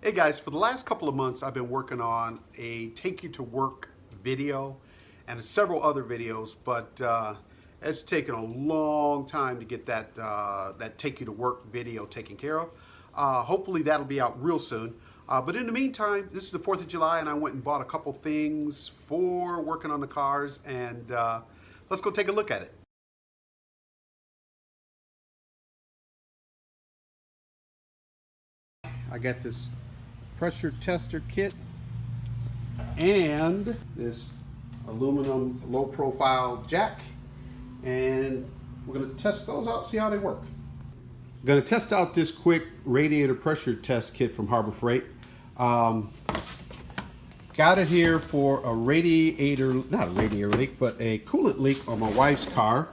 Hey guys, for the last couple of months I've been working on a take you to work video and several other videos, but it's taken a long time to get that take you to work video taken care of. Hopefully that'll be out real soon. But in the meantime, this is the 4th of July and I went and bought a couple things for working on the cars, and let's go take a look at it. I got this pressure tester kit and this aluminum low profile jack, and we're going to test those out, see how they work. I'm going to test out this quick radiator pressure test kit from Harbor Freight. Got it here for a radiator, not a radiator leak, but a coolant leak on my wife's car,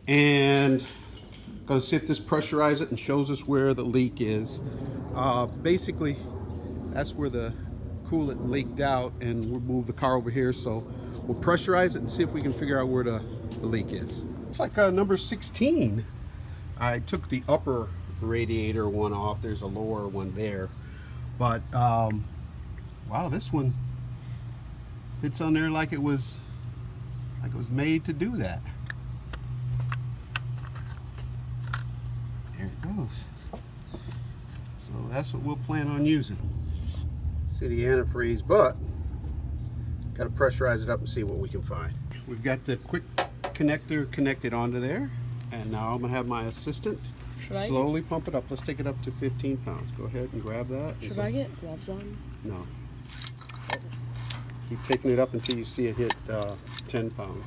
and going to see if this pressurizes it and shows us where the leak is. Basically that's where the coolant leaked out, and we'll move the car over here, so we'll pressurize it and see if we can figure out where the leak is. It's like number 16. I took the upper radiator one off. There's a lower one there, but wow, this one fits on there like it was made to do that. There it goes. So that's what we'll plan on using. See the antifreeze, but got to pressurize it up and see what we can find. We've got the quick connector connected onto there, and now I'm gonna have my assistant slowly pump it up. Let's take it up to 15 pounds. Go ahead and grab that. Should I get gloves on? No. Keep taking it up until you see it hit 10 pounds.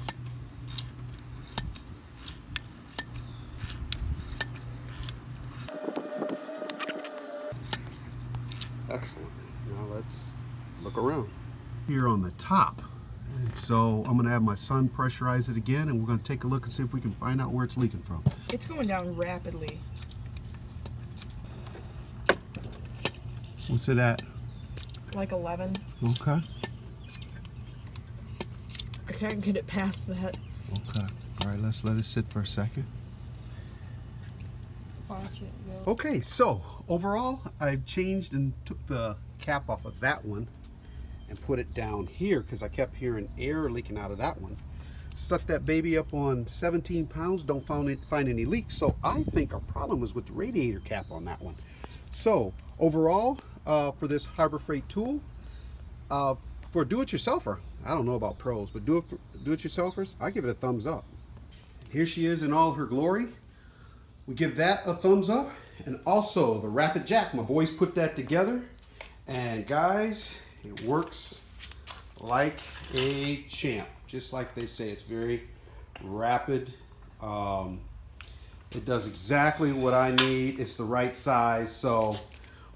Excellent. Now let's look around. Here on the top. And so I'm going to have my son pressurize it again, and we're going to take a look and see if we can find out where it's leaking from. It's going down rapidly. What's it at? Like 11. Okay. I can't get it past that. Okay. All right, let's let it sit for a second. Watch it go. Okay, so overall, I changed and took the cap off of that one and put it down here because I kept hearing air leaking out of that one. Stuck that baby up on 17 pounds, don't find any leaks, so I think our problem was with the radiator cap on that one. So overall, for this Harbor Freight tool, for a do-it-yourselfer, I don't know about pros, but do-it-yourselfers, I give it a thumbs up. Here she is in all her glory. We give that a thumbs up. And also the rapid jack, my boys put that together, and guys, it works like a champ, just like they say. It's very rapid. It does exactly what I need. It's the right size. So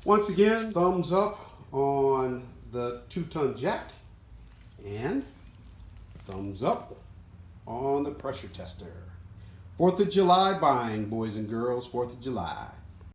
once again, thumbs up on the 2-ton jack, and thumbs up on the pressure tester. 4th of July buying, boys and girls, 4th of July.